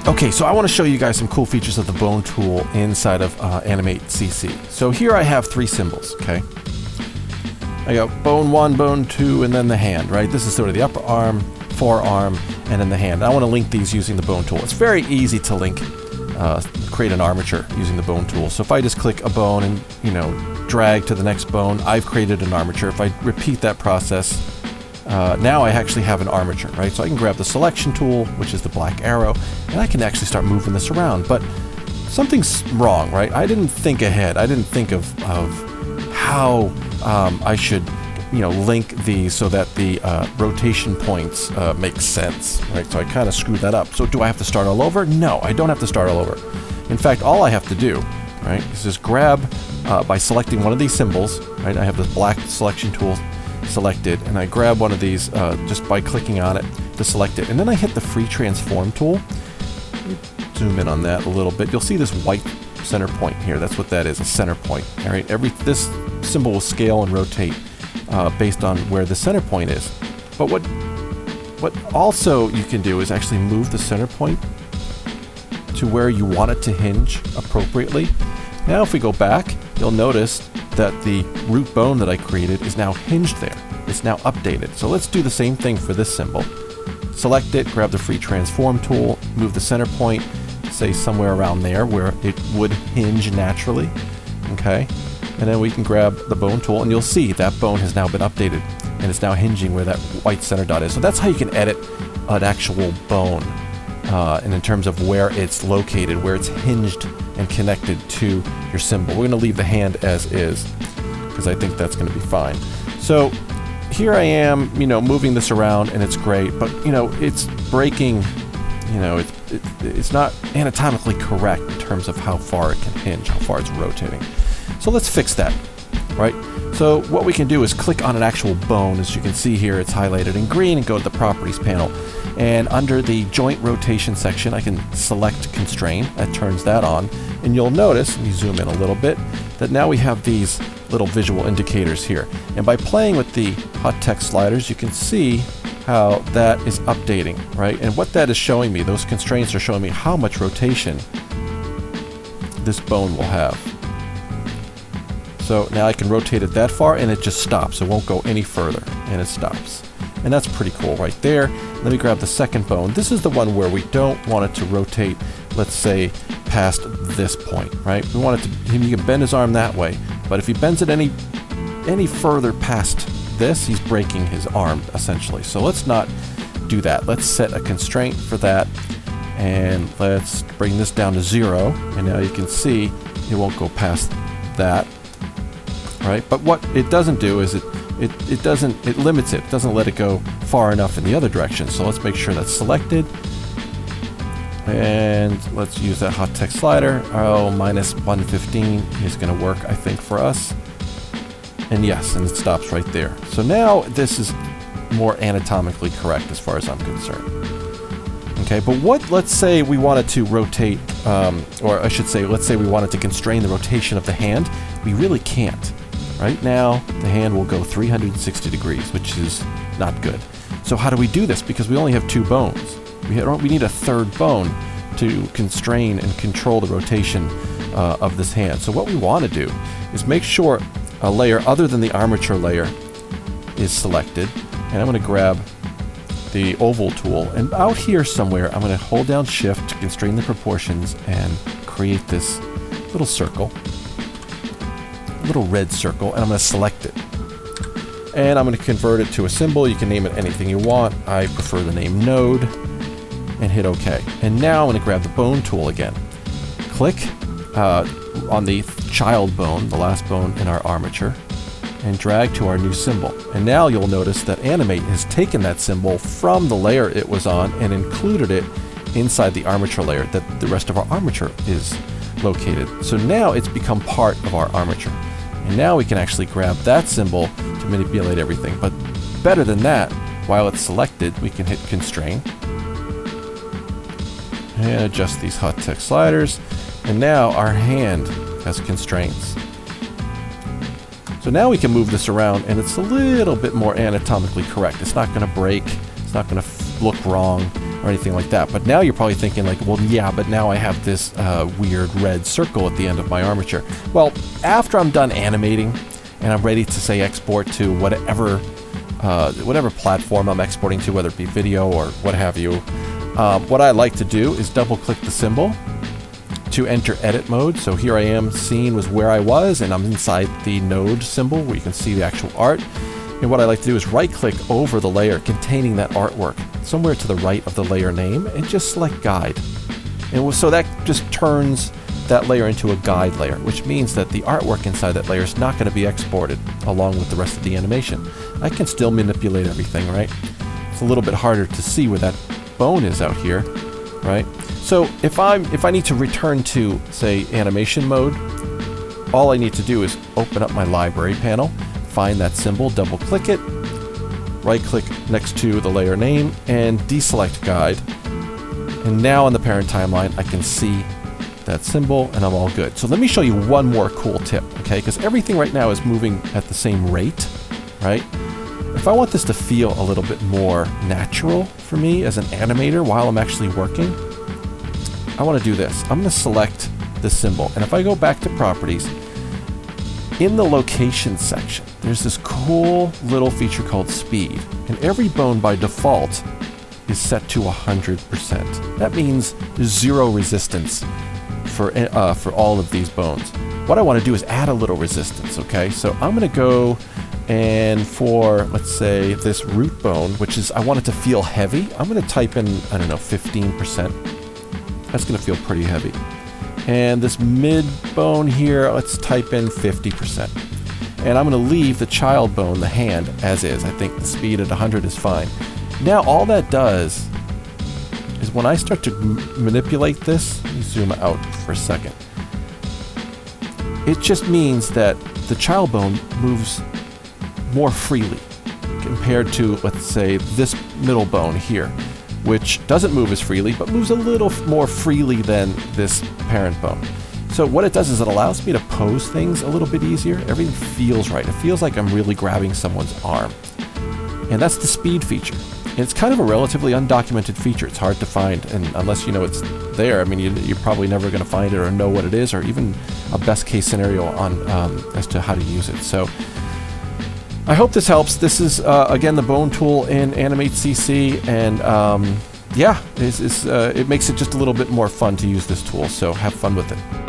Okay, so I want to show you guys some cool features of the bone tool inside of Animate CC. So here I have 3 symbols, okay? I got bone 1, bone 2, and then the hand, right? This is sort of the upper arm, forearm, and then the hand. I want to link these using the bone tool. It's very easy to link, create an armature using the bone tool. So if I just click a bone and, drag to the next bone, I've created an armature. If I repeat that process, now I actually have an armature, right? So I can grab the selection tool, which is the black arrow, and I can actually start moving this around. But something's wrong, right? I didn't think ahead. I didn't think of how I should, link these so that the rotation points make sense, right? So I kind of screwed that up. So do I have to start all over? No, I don't have to start all over. In fact, all I have to do, right, is just grab by selecting one of these symbols, right? I have the black selection tool selected, and I grab one of these just by clicking on it to select it, and then I hit the free transform tool. Zoom in on that a little bit. You'll see this white center point here. That's what that is, a center point. All right, this symbol will scale and rotate based on where the center point is. But what also you can do is actually move the center point to where you want it to hinge appropriately. Now if we go back, you'll notice that the root bone that I created is now hinged there. It's now updated. So let's do the same thing for this symbol. Select it, grab the free transform tool, move the center point, say somewhere around there where it would hinge naturally. Okay? And then we can grab the bone tool, and you'll see that bone has now been updated, and it's now hinging where that white center dot is. So that's how you can edit an actual bone, and in terms of where it's located, where it's hinged and connected to your symbol. We're going to leave the hand as is, because I think that's going to be fine. So here I am, moving this around, and it's great, but it's breaking, it's not anatomically correct in terms of how far it can hinge, how far it's rotating. So let's fix that, right? So what we can do is click on an actual bone. As you can see here, it's highlighted in green, and go to the properties panel. And under the joint rotation section, I can select constrain. That turns that on. And you'll notice, when you zoom in a little bit, that now we have these little visual indicators here. And by playing with the hot text sliders, you can see how that is updating, right? And what that is showing me, those constraints are showing me how much rotation this bone will have. So now I can rotate it that far, and it just stops. It won't go any further, and it stops. And that's pretty cool right there. Let me grab the second bone. This is the one where we don't want it to rotate, let's say, past this point, right? We want it to, he can bend his arm that way, but if he bends it any further past this, he's breaking his arm, essentially. So let's not do that. Let's set a constraint for that, and let's bring this down to 0, and now you can see it won't go past that. Right? But what it doesn't do is it limits it. It doesn't let it go far enough in the other direction. So let's make sure that's selected. And let's use that hot text slider. Oh, minus 115 is going to work, I think, for us. And yes, and it stops right there. So now this is more anatomically correct as far as I'm concerned. Okay, but let's say we wanted to rotate, or I should say, let's say we wanted to constrain the rotation of the hand. We really can't. Right now, the hand will go 360 degrees, which is not good. So how do we do this? Because we only have 2 bones. We need a third bone to constrain and control the rotation of this hand. So what we want to do is make sure a layer other than the armature layer is selected. And I'm going to grab the oval tool. And out here somewhere, I'm going to hold down Shift to constrain the proportions and create this little circle. Little red circle, and I'm going to select it, and I'm going to convert it to a symbol. You can name it anything you want. I prefer the name node, and hit OK. And now I'm going to grab the bone tool again, click on the child bone, the last bone in our armature, and drag to our new symbol. And now you'll notice that Animate has taken that symbol from the layer it was on and included it inside the armature layer that the rest of our armature is located. So now it's become part of our armature. And now we can actually grab that symbol to manipulate everything. But better than that, while it's selected, we can hit constrain and adjust these hot text sliders. And now our hand has constraints. So now we can move this around, and it's a little bit more anatomically correct. It's not going to break. It's not going to look wrong. or anything like that. But now you're probably thinking like, well, yeah, but now I have this weird red circle at the end of my armature. Well, after I'm done animating and I'm ready to say export to whatever platform I'm exporting to, whether it be video or what have you, what I like to do is double click the symbol to enter edit mode. So here I am, scene was where I was, and I'm inside the node symbol where you can see the actual art. And what I like to do is right click over the layer containing that artwork, somewhere to the right of the layer name, and just select guide. And so that just turns that layer into a guide layer, which means that the artwork inside that layer is not going to be exported along with the rest of the animation. I can still manipulate everything, right? It's a little bit harder to see where that bone is out here, right? So if I need to return to, say, animation mode, all I need to do is open up my library panel, find that symbol, double click it, right click next to the layer name, and deselect guide. And now in the parent timeline, I can see that symbol and I'm all good. So let me show you one more cool tip, okay? Because everything right now is moving at the same rate, right? If I want this to feel a little bit more natural for me as an animator while I'm actually working, I want to do this. I'm going to select the symbol, and if I go back to properties, in the location section, there's this cool little feature called speed, and every bone by default is set to 100%. That means there's zero resistance for all of these bones. What I want to do is add a little resistance, okay? So I'm going to go, and for, let's say, this root bone, which is, I want it to feel heavy, I'm going to type in, I don't know, 15%. That's going to feel pretty heavy. And this mid bone here, let's type in 50%. And I'm going to leave the child bone, the hand, as is. I think the speed at 100 is fine. Now all that does is when I start to manipulate this, let me zoom out for a second. It just means that the child bone moves more freely compared to, let's say, this middle bone here, which doesn't move as freely, but moves a little more freely than this parent bone. So what it does is it allows me to pose things a little bit easier. Everything feels right. It feels like I'm really grabbing someone's arm. And that's the speed feature. And it's kind of a relatively undocumented feature. It's hard to find, and unless you know it's there, I mean, you're probably never going to find it or know what it is, or even a best case scenario on as to how to use it. So I hope this helps. This is, again, the bone tool in Animate CC, and yeah, it makes it just a little bit more fun to use this tool, so have fun with it.